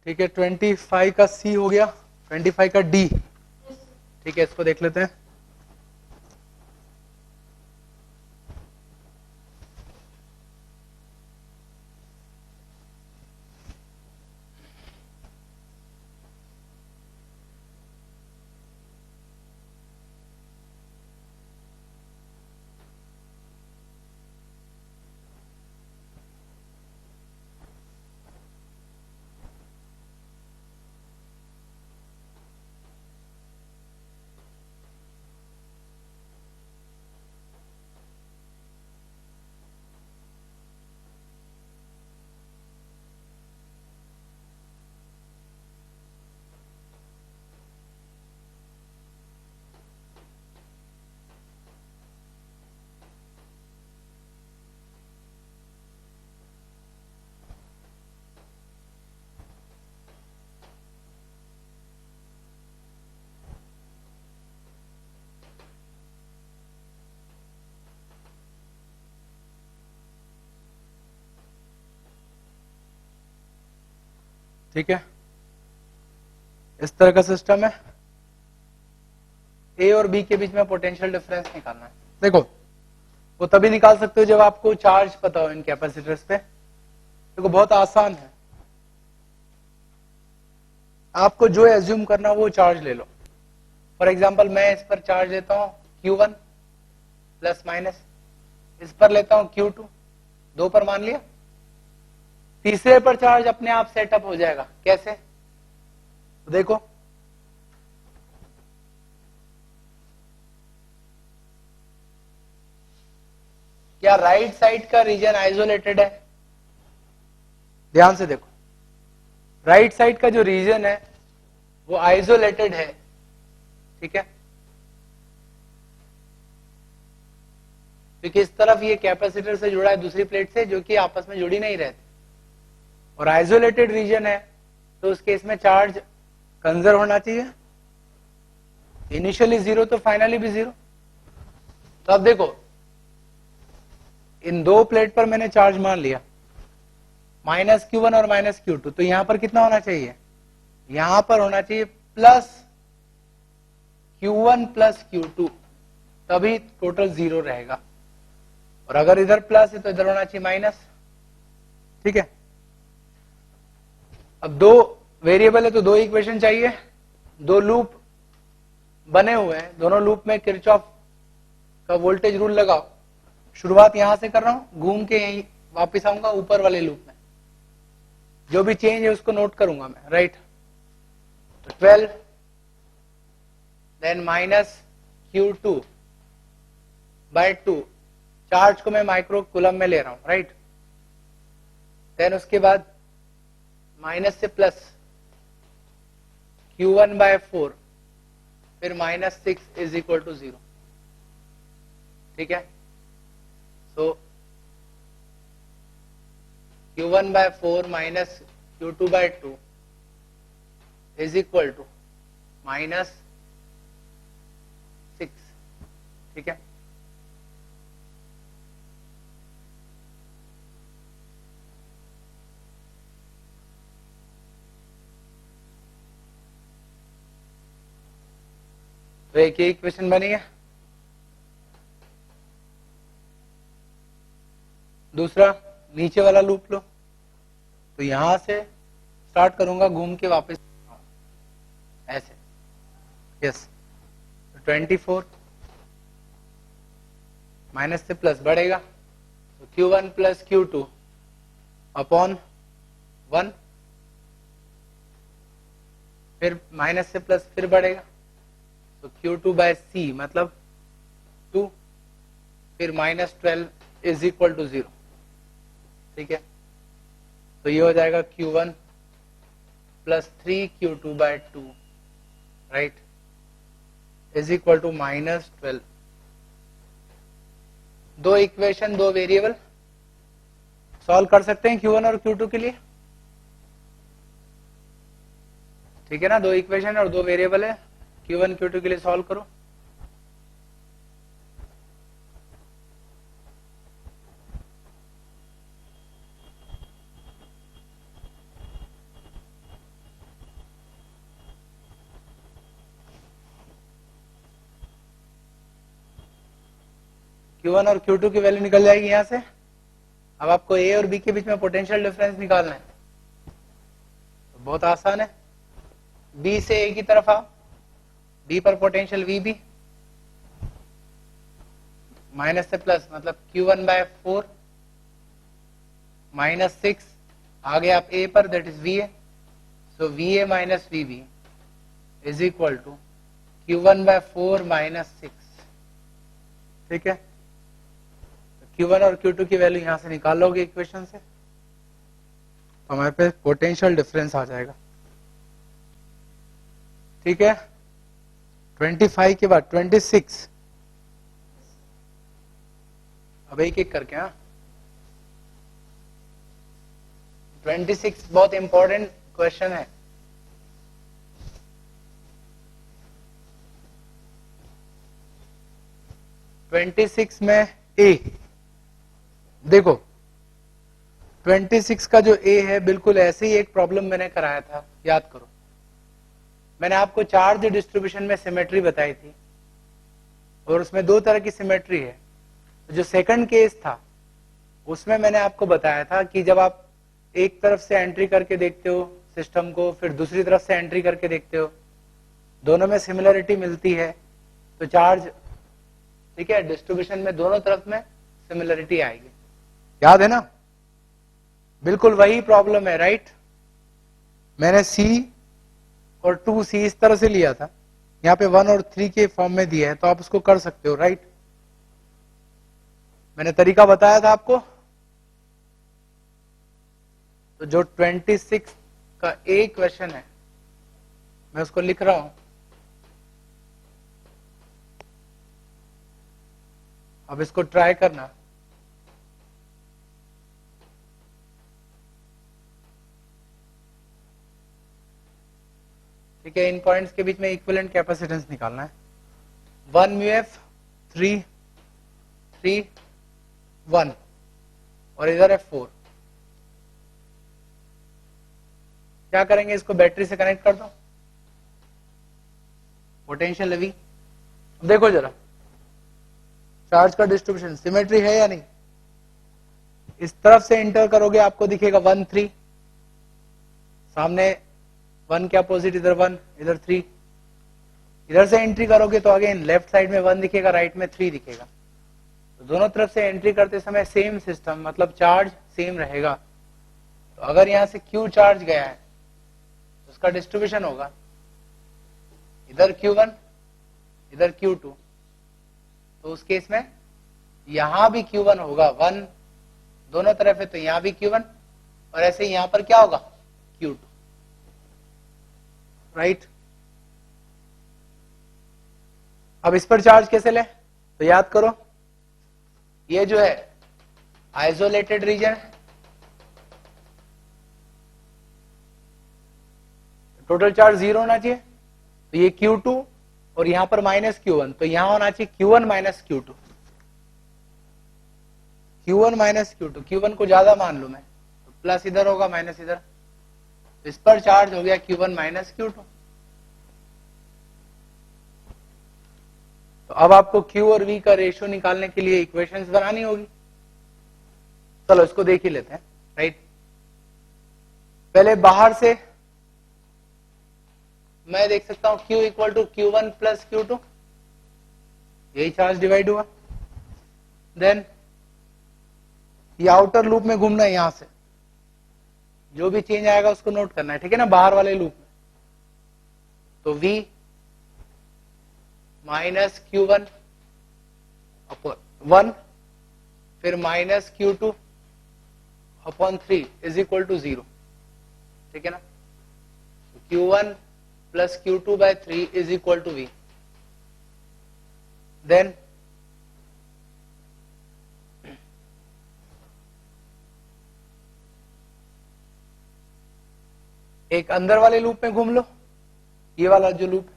ठीक है, 25 का सी हो गया, 25 का डी। ठीक है, इसको देख लेते हैं। ठीक है, इस तरह का सिस्टम है। ए और बी के बीच में पोटेंशियल डिफरेंस निकालना है। देखो, वो तभी निकाल सकते हो जब आपको चार्ज पता हो इन कैपेसिटर्स पे। देखो, बहुत आसान है, आपको जो एज्यूम करना वो चार्ज ले लो। फॉर एग्जाम्पल, मैं इस पर चार्ज लेता हूं Q1 प्लस माइनस, इस पर लेता हूं Q2, दो पर मान लिया। तीसरे पर चार्ज अपने आप सेटअप हो जाएगा। कैसे? तो देखो, क्या राइट साइड का रीजन आइसोलेटेड है? ध्यान से देखो, राइट साइड का जो रीजन है वो आइसोलेटेड है। ठीक है, क्योंकि इस तरफ ये कैपेसिटर से जुड़ा है दूसरी प्लेट से, जो कि आपस में जुड़ी नहीं रहती, और आइसोलेटेड रीजन है, तो उस केस में चार्ज कंजर्व होना चाहिए। इनिशियली जीरो तो फाइनली भी जीरो। तो अब देखो, इन दो प्लेट पर मैंने चार्ज मान लिया -Q1 और -Q2, तो यहां पर कितना होना चाहिए? यहां पर होना चाहिए प्लस Q1 प्लस Q2, तभी टोटल जीरो रहेगा। और अगर इधर प्लस है तो इधर होना चाहिए माइनस। ठीक है, अब दो वेरिएबल है तो दो इक्वेशन चाहिए, दो लूप बने हुए हैं, दोनों लूप में किरचॉफ का वोल्टेज रूल लगाओ। शुरुआत यहां से कर रहा हूं, घूम के यहीं वापस आऊंगा ऊपर वाले लूप में, जो भी चेंज है उसको नोट करूंगा मैं। राइट, तो 12 देन -Q2 बाय 2, चार्ज को मैं माइक्रो कूलम में ले रहा हूं। राइट, देन उसके बाद माइनस से प्लस Q1 बाय 4, फिर -6 इज इक्वल टू 0। ठीक है, so Q1 by 4 minus Q2 by 2 is equal to -6। ठीक है, तो एक ही इक्वेशन बनी है। दूसरा, नीचे वाला लूप लो, तो यहां से स्टार्ट करूंगा, घूम के वापस ऐसे। यस, 24 माइनस से प्लस बढ़ेगा, तो Q1 प्लस Q2 अपॉन 1, फिर माइनस से प्लस फिर बढ़ेगा, तो Q2 बाय C मतलब 2, फिर -12 इज इक्वल टू 0। ठीक है, तो ये हो जाएगा Q1 plus 3Q2 by 2, right, is equal to -12। दो इक्वेशन, दो वेरिएबल, सॉल्व कर सकते हैं Q1 और Q2 के लिए। ठीक है ना, दो इक्वेशन और दो वेरिएबल है, Q1 Q2 के लिए सॉल्व करो। Q1 और Q2 की वैल्यू निकल जाएगी यहां से। अब आपको A और B के बीच में पोटेंशियल डिफरेंस निकालना है, तो बहुत आसान है। B से A की तरफ आओ, B पर पोटेंशियल VB माइनस से प्लस, मतलब Q1/4 -6, आगे आप A पर, that is VA, so VA minus VB is equal to Q1/4 -6। ठीक है, Q1 और Q2 की वैल्यू यहां से निकाल लोगे इक्वेशन से, तो हमारे पे पोटेंशियल डिफरेंस आ जाएगा। ठीक है, 25 के बाद 26, अब एक एक करके। हाँ, 26 बहुत इंपॉर्टेंट क्वेश्चन है। ट्वेंटी में ए देखो, 26 का जो ए है बिल्कुल ऐसे ही एक प्रॉब्लम मैंने कराया था, याद करो। मैंने आपको चार्ज डिस्ट्रीब्यूशन में सिमेट्री बताई थी, और उसमें दो तरह की सिमेट्री है। जो सेकंड केस था उसमें मैंने आपको बताया था कि जब आप एक तरफ से एंट्री करके देखते हो सिस्टम को, फिर दूसरी तरफ से एंट्री करके देखते हो, दोनों में सिमिलरिटी मिलती है, तो चार्ज, ठीक है, डिस्ट्रीब्यूशन में दोनों तरफ में सिमिलरिटी आएगी। याद है ना? बिल्कुल वही प्रॉब्लम है, राइट। मैंने C और 2C इस तरह से लिया था, यहाँ पे 1 और 3 के फॉर्म में दिया है, तो आप उसको कर सकते हो, राइट। मैंने तरीका बताया था आपको। तो जो 26 का ए क्वेश्चन है, मैं उसको लिख रहा हूं। अब इसको ट्राई करना। ठीक है, इन पॉइंट्स के बीच में इक्विवेलेंट कैपेसिटेंस निकालना है। 1 μF 3 3 1 और इधर है 4। क्या करेंगे, इसको बैटरी से कनेक्ट कर दो, पोटेंशियल V। देखो जरा चार्ज का डिस्ट्रीब्यूशन सिमेट्री है या नहीं। इस तरफ से एंटर करोगे आपको दिखेगा 1 3, सामने 1 के अपोजिट इधर 1, इधर 3। इधर से एंट्री करोगे तो अगेन लेफ्ट साइड में 1 दिखेगा, राइट में 3 दिखेगा। तो दोनों तरफ से एंट्री करते समय सेम सिस्टम, मतलब चार्ज सेम रहेगा। तो अगर यहां से Q चार्ज गया है तो उसका डिस्ट्रीब्यूशन होगा इधर Q1 इधर Q2। तो उस केस में यहां भी Q1 होगा, 1 दोनों तरफ है तो यहां भी Q1, और ऐसे यहां पर क्या होगा, Q2, राइट। अब इस पर चार्ज कैसे ले, तो याद करो, ये जो है आइसोलेटेड रीजन है, टोटल चार्ज 0 होना चाहिए। तो ये Q2 और यहां पर -Q1, तो यहां होना चाहिए Q1 -Q2, Q1 -Q2। Q1 को ज्यादा मान लू मैं, तो प्लस इधर होगा माइनस इधर, तो इस पर चार्ज हो गया Q1 -Q2। तो अब आपको Q और V का रेशियो निकालने के लिए इक्वेशंस बनानी होगी। चलो इसको देख ही लेते हैं, राइट। पहले बाहर से मैं देख सकता हूं Q = Q1 + Q2, यही चार्ज डिवाइड हुआ। देन ये आउटर लूप में घूमना है, यहां से जो भी चेंज आएगा उसको नोट करना है, ठीक है ना, बाहर वाले लूप में। तो V -Q1 / 1 फिर -Q2 / 3 = 0, ठीक है ना। Q1 + Q2/3 = V। देन एक अंदर वाले लूप में घूम लो, ये वाला जो लूप,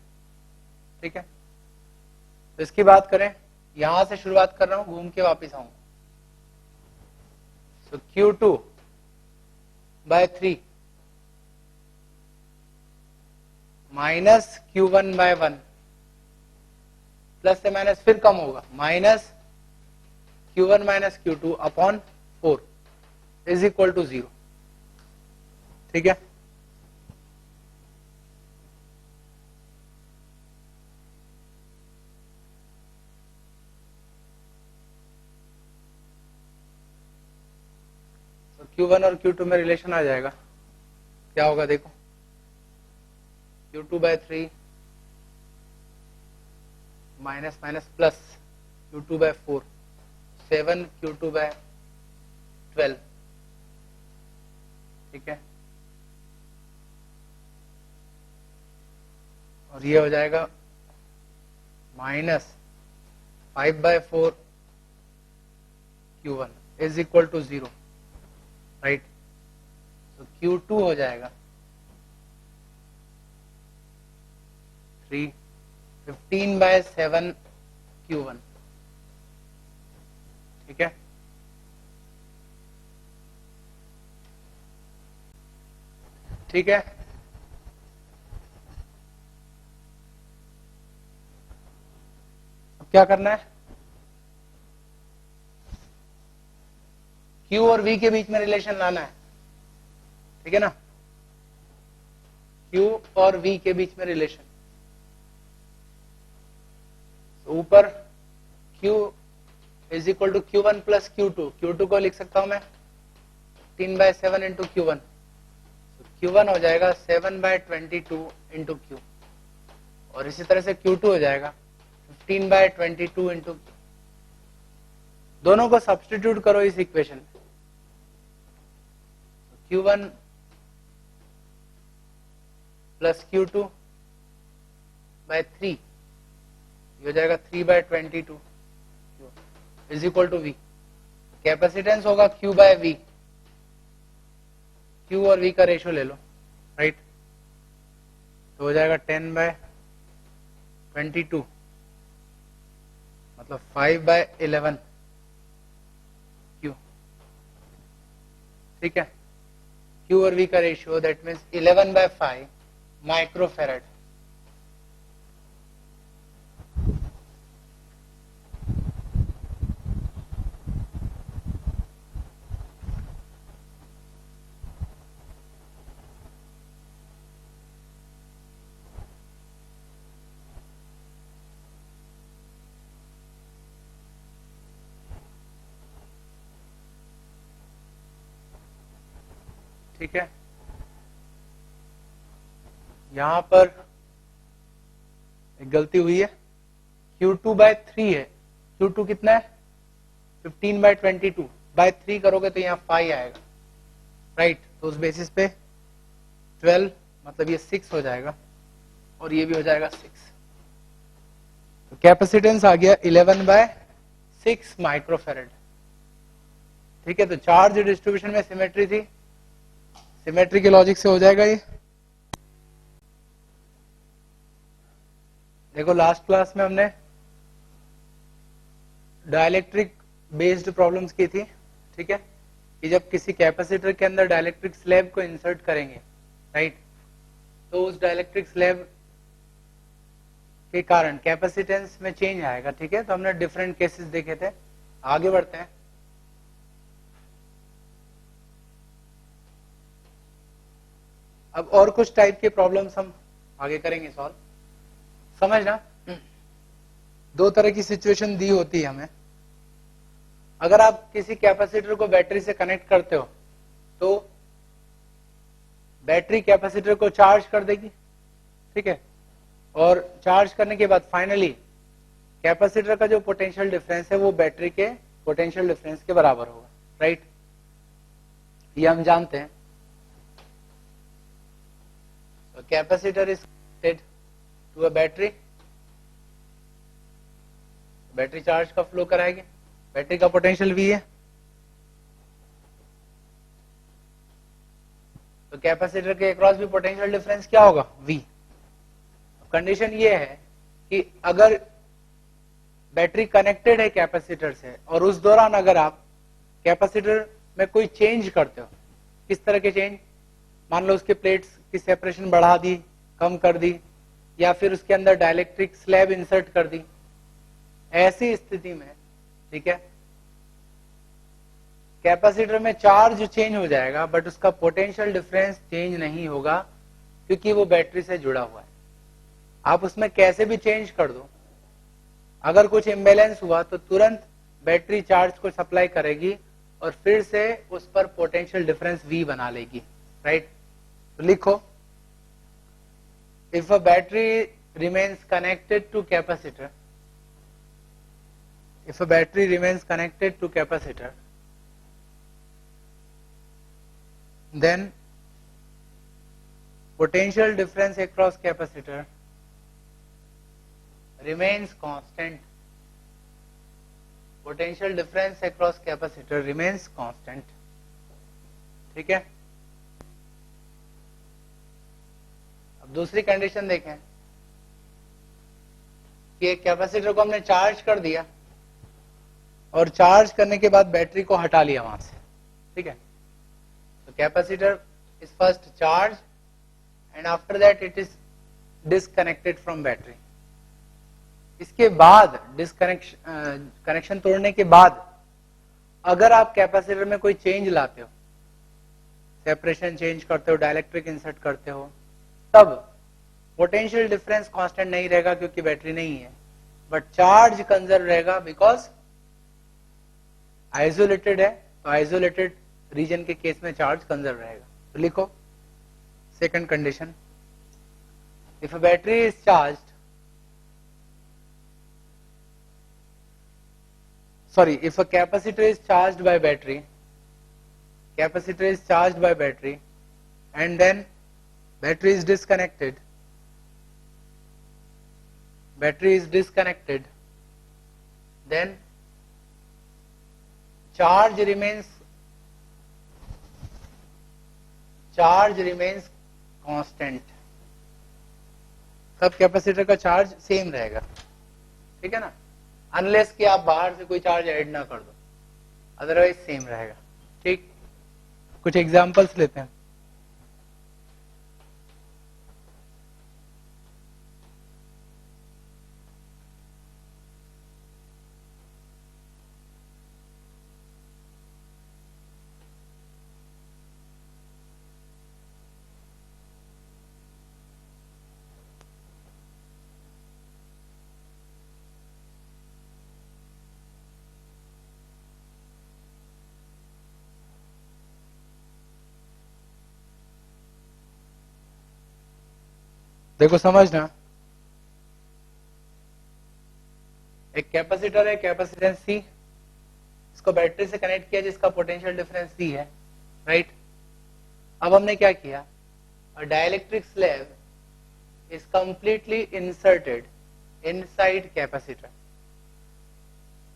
ठीक है। तो इसकी बात करें, यहां से शुरुआत कर रहा हूं, घूम के वापस आऊंगा। तो Q2/3 -Q1/1, प्लस से माइनस फिर कम होगा, Q1 minus Q2 upon 4 is equal to 0। ठीक है, तो Q1 और Q2 में रिलेशन आ जाएगा। क्या होगा देखो, Q2 by 3 minus minus plus Q2 by 4 7 Q2 by 12। ठीक है, और ये हो जाएगा minus 5 by 4 Q1 is equal to 0। Right, तो Q2 हो जाएगा 3 15 बाय 7 Q1। ठीक है, ठीक है, अब क्या करना है, Q और V के बीच में रिलेशन लाना है। ठीक है ना, Q और V के बीच में रिलेशन, तो ऊपर Q is equal to Q1 plus Q2, Q2 को लिख सकता हूं मैं 15 बाय 7 इंटू Q1, तो Q1 हो जाएगा 7 बाय 22 इंटू Q, और इसी तरह से Q2 हो जाएगा 15 बाय 22 इंटू Q। दोनों को सब्स्टिट्यूट करो इस इक्वेशन में, Q1 प्लस Q2 बाय 3 हो जाएगा 3 by 22 is equal to V। Capacitance होगा Q बाय V, Q और V का रेशियो ले लो। राइट, तो हो जाएगा 10 बाय 22 मतलब 5 बाय 11 Q। ठीक है, Q और V का ratio that means 11 by 5 microfarad. ठीक है, यहां पर एक गलती हुई है, Q2 बाय 3 है, Q2 कितना है 15 बाय 22 बाय 3 करोगे तो यहाँ 5 आएगा। राइट, तो उस बेसिस पे 12 मतलब ये 6 हो जाएगा और ये भी हो जाएगा 6, तो कैपेसिटेंस आ गया 11 बाय 6 माइक्रोफेरेड। ठीक है, तो चार्ज डिस्ट्रीब्यूशन में सिमेट्री थी, सिमेट्री के लॉजिक से हो जाएगा ये। देखो लास्ट क्लास में हमने डाइलेक्ट्रिक बेस्ड प्रॉब्लम्स की थी। ठीक है, कि जब किसी कैपेसिटर के अंदर डाइलेक्ट्रिक स्लैब को इंसर्ट करेंगे, राइट, तो उस डाइलेक्ट्रिक स्लैब के कारण कैपेसिटेंस में चेंज आएगा। ठीक है, तो हमने डिफरेंट केसेस देखे थे। आगे बढ़ते हैं। अब और कुछ टाइप के प्रॉब्लम्स हम आगे करेंगे सॉल्व। समझना, दो तरह की सिचुएशन दी होती है हमें। अगर आप किसी कैपेसिटर को बैटरी से कनेक्ट करते हो तो बैटरी कैपेसिटर को चार्ज कर देगी। ठीक है, और चार्ज करने के बाद फाइनली कैपेसिटर का जो पोटेंशियल डिफरेंस है वो बैटरी के पोटेंशियल डिफरेंस के बराबर होगा। राइट, ये हम जानते हैं। Capacitor is connected to a battery, battery charge का फ्लो कराएगी, बैटरी का पोटेंशियल V है, तो कैपेसिटर के अक्रॉस भी पोटेंशियल डिफरेंस क्या होगा V। कंडीशन ये है कि अगर बैटरी कनेक्टेड है कैपेसिटर से और उस दौरान अगर आप कैपेसिटर में कोई चेंज करते हो, किस तरह के चेंज, मान लो उसके प्लेट्स की सेपरेशन बढ़ा दी, कम कर दी, या फिर उसके अंदर डाइलेक्ट्रिक स्लैब इंसर्ट कर दी, ऐसी स्थिति में, ठीक है, कैपेसिटर में चार्ज चेंज हो जाएगा बट उसका पोटेंशियल डिफरेंस चेंज नहीं होगा क्योंकि वो बैटरी से जुड़ा हुआ है। आप उसमें कैसे भी चेंज कर दो, अगर कुछ इम्बैलेंस हुआ तो तुरंत बैटरी चार्ज को सप्लाई करेगी और फिर से उस पर पोटेंशियल डिफरेंस V बना लेगी, राइट। तो लिखो, if a battery remains connected to capacitor, if a battery remains connected to capacitor, then potential difference across capacitor remains constant. Potential difference across capacitor remains constant. ठीक है। अब दूसरी condition देखें कि एक कैपेसिटर को हमने चार्ज कर दिया और चार्ज करने के बाद बैटरी को हटा लिया वहां से, ठीक है। तो capacitor is first charge and after that it is disconnected from battery. इसके बाद कनेक्शन तोड़ने के बाद अगर आप कैपेसिटर में कोई चेंज लाते हो, सेपरेशन चेंज करते हो, डाइलेक्ट्रिक इंसर्ट करते हो, तब पोटेंशियल डिफरेंस कांस्टेंट नहीं रहेगा क्योंकि बैटरी नहीं है, बट चार्ज कंजर्व रहेगा बिकॉज आइसोलेटेड है। तो आइसोलेटेड रीजन के केस में चार्ज कंजर्व रहेगा। तो लिखो second condition, if a battery is charged, sorry, if a capacitor is charged by battery, capacitor is charged by battery and then battery is disconnected, then charge remains constant। तब capacitor का charge same रहेगा, ठीक है ना, unless कि आप बाहर से कोई चार्ज ऐड ना कर दो, अदरवाइज सेम रहेगा, ठीक। कुछ एग्जांपल्स लेते हैं। देखो समझना, एक कैपेसिटर है, कैपेसिटेंस C, इसको बैटरी से कनेक्ट किया जिसका पोटेंशियल डिफरेंस C है, राइट। अब हमने क्या किया, अ dielectric slab is completely inserted inside capacitor.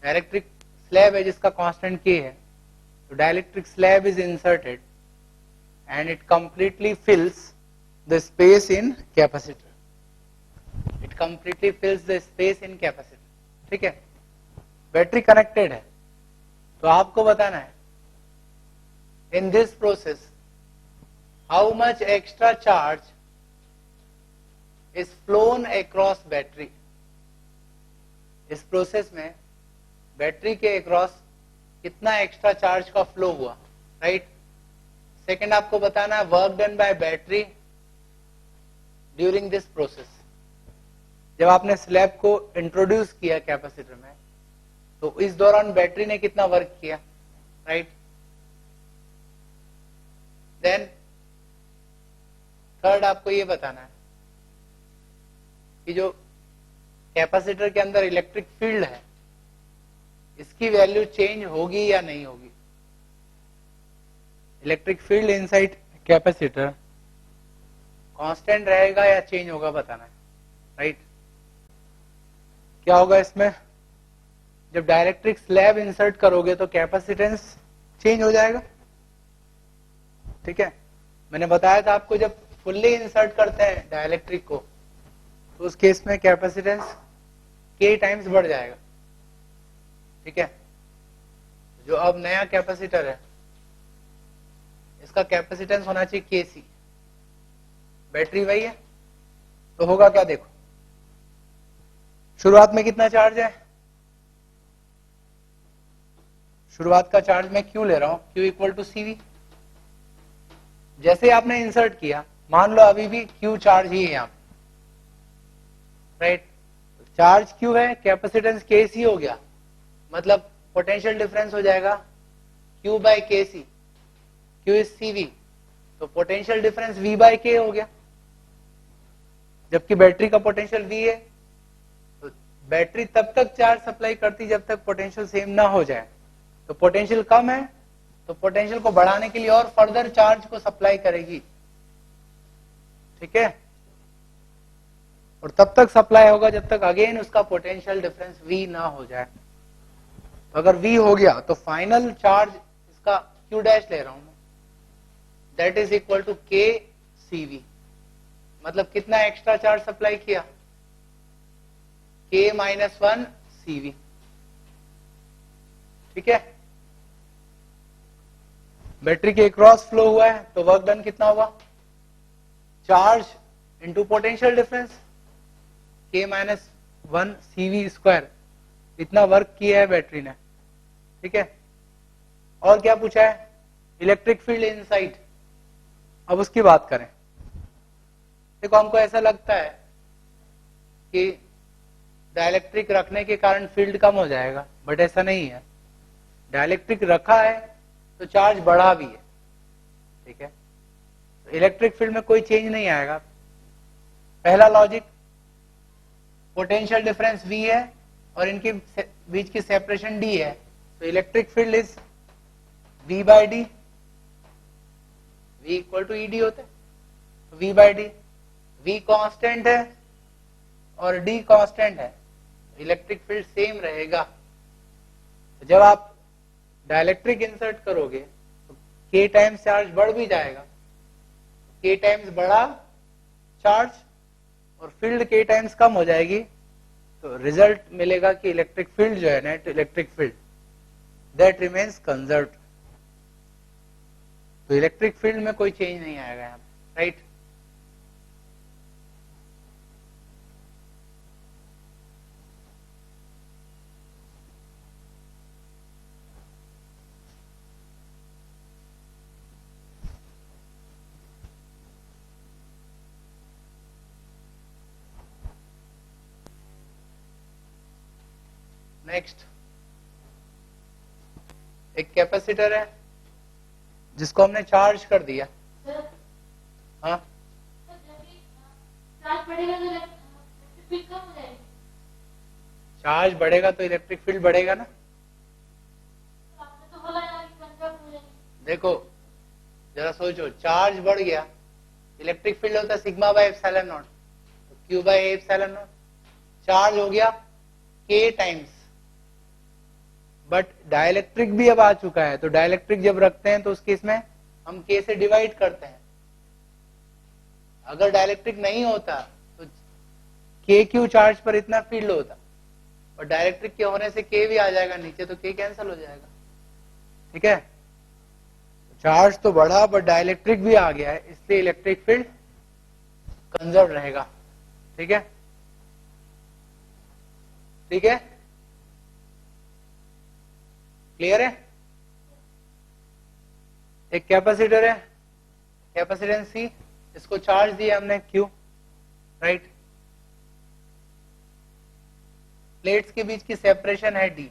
Dielectric slab है जिसका कांस्टेंट K है, तो dielectric slab is inserted and it completely fills the space in capacitor. It completely fills the space in capacitor. ठीक है, बैटरी कनेक्टेड है, तो आपको बताना है in this process how much extra charge is flown across battery। इस process में battery के अक्रॉस कितना एक्स्ट्रा चार्ज का फ्लो हुआ, राइट। सेकेंड आपको बताना है work done by battery during this process. जब आपने स्लैब को इंट्रोड्यूस किया कैपेसिटर में, तो इस दौरान बैटरी ने कितना वर्क किया, राइट। देन थर्ड आपको ये बताना है कि जो कैपेसिटर के अंदर इलेक्ट्रिक फील्ड है, इसकी वैल्यू चेंज होगी या नहीं होगी। Electric field inside capacitor constant रहेगा या चेंज होगा बताना है, राइट। क्या होगा इसमें, जब डाइलेक्ट्रिक स्लैब इंसर्ट करोगे तो कैपेसिटेंस चेंज हो जाएगा, ठीक है। मैंने बताया था आपको, जब फुल्ली इंसर्ट करते हैं डाइलेक्ट्रिक को तो उस केस में कैपेसिटेंस K टाइम्स बढ़ जाएगा, ठीक है। जो अब नया कैपेसिटर है इसका कैपेसिटेंस होना चाहिए Kc, बैटरी वही है, तो होगा क्या, देखो शुरुआत में कितना चार्ज है, शुरुआत का चार्ज मैं क्यू ले रहा हूं, क्यू इक्वल टू सीवी। जैसे आपने इंसर्ट किया, मान लो अभी भी क्यू चार्ज ही है यहाँ, राइट। चार्ज क्यू है, कैपेसिटेंस के सी हो गया, मतलब पोटेंशियल डिफरेंस हो जाएगा क्यू बाई के सी, क्यू इज सीवी, तो पोटेंशियल डिफरेंस वी बाई के हो गया। जबकि बैटरी का पोटेंशियल वी है, तो बैटरी तब तक चार्ज सप्लाई करती जब तक पोटेंशियल सेम ना हो जाए। तो पोटेंशियल कम है तो पोटेंशियल को बढ़ाने के लिए और फर्दर चार्ज को सप्लाई करेगी, ठीक है। और तब तक सप्लाई होगा जब तक अगेन उसका पोटेंशियल डिफरेंस V ना हो जाए। तो अगर V हो गया तो फाइनल चार्ज इसका Q डैश ले रहा हूं मैं, that is equal to K CV। मतलब कितना एक्स्ट्रा चार्ज सप्लाई किया, K माइनस 1 CV, ठीक है। बैटरी के क्रॉस फ्लो हुआ है तो वर्क डन कितना होगा, charge into potential difference K minus 1 CV square, इतना वर्क किया है बैटरी ने, ठीक है। और क्या पूछा है, इलेक्ट्रिक फील्ड इनसाइड। अब उसकी बात करें। देखो हमको ऐसा लगता है कि डाइलेक्ट्रिक रखने के कारण फील्ड कम हो जाएगा, बट ऐसा नहीं है। डाइलेक्ट्रिक रखा है तो चार्ज बढ़ा भी है, ठीक है। तो इलेक्ट्रिक फील्ड में कोई चेंज नहीं आएगा। पहला लॉजिक, पोटेंशियल डिफरेंस V है और इनके बीच की सेपरेशन D है, तो electric field is V by D, V equal to ED होता है, तो V by D. V constant है और D कांस्टेंट है, इलेक्ट्रिक फील्ड सेम रहेगा। तो जब आप डाइलेक्ट्रिक इंसर्ट करोगे तो K टाइम्स चार्ज बढ़ भी जाएगा, K टाइम्स बढ़ा चार्ज और फील्ड K टाइम्स कम हो जाएगी, तो रिजल्ट मिलेगा कि इलेक्ट्रिक फील्ड जो है, net electric field, that remains conserved. तो इलेक्ट्रिक फील्ड में कोई चेंज नहीं आएगा यहाँ, राइट। नेक्स्ट, एक कैपेसिटर है जिसको हमने चार्ज कर दिया। हाँ, चार्ज बढ़ेगा तो इलेक्ट्रिक फील्ड बढ़ेगा ना। देखो जरा सोचो, चार्ज बढ़ गया, इलेक्ट्रिक फील्ड होता है सिग्मा बाय एप्सिलॉन नॉट, तो Q by epsilon not. Charge हो गया K टाइम्स, बट डाइलेक्ट्रिक भी अब आ चुका है, तो डाइलेक्ट्रिक जब रखते हैं तो उस केस में हम K से डिवाइड करते हैं। अगर डाइलेक्ट्रिक नहीं होता तो KQ चार्ज पर इतना फील्ड होता, और डाइलेक्ट्रिक के होने से K भी आ जाएगा नीचे, तो K कैंसिल हो जाएगा, ठीक है। चार्ज तो बढ़ा बट डाइलेक्ट्रिक भी आ गया है, इसलिए इलेक्ट्रिक फील्ड कंजर्व रहेगा, ठीक है, ठीक है, क्लियर है। एक कैपेसिटर है, कैपेसिटेंस C, इसको चार्ज दिया हमने Q, राइट। प्लेट्स के बीच की सेपरेशन है D।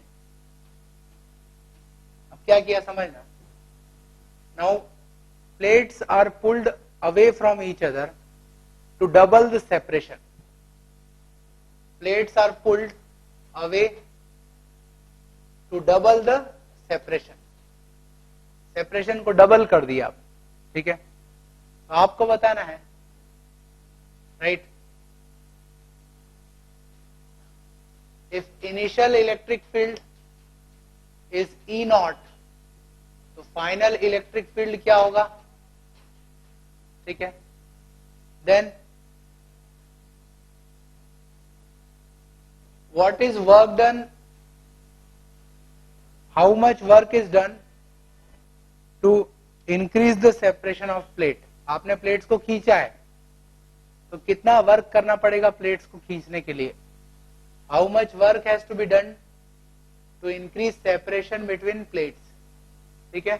अब क्या किया समझना, now plates are pulled away from each other to double the separation. Plates are pulled away to double the separation, separation को डबल कर दिया आप, ठीक है। तो आपको बताना है, right, if initial electric field is E naught, तो फाइनल इलेक्ट्रिक फील्ड क्या होगा, ठीक है। Then what is work done, how much work is done to increase the separation of plate। आपने प्लेट्स को खींचा है तो कितना वर्क करना पड़ेगा प्लेट्स को खींचने के लिए, how much work has to be done to increase separation between plates, ठीक है।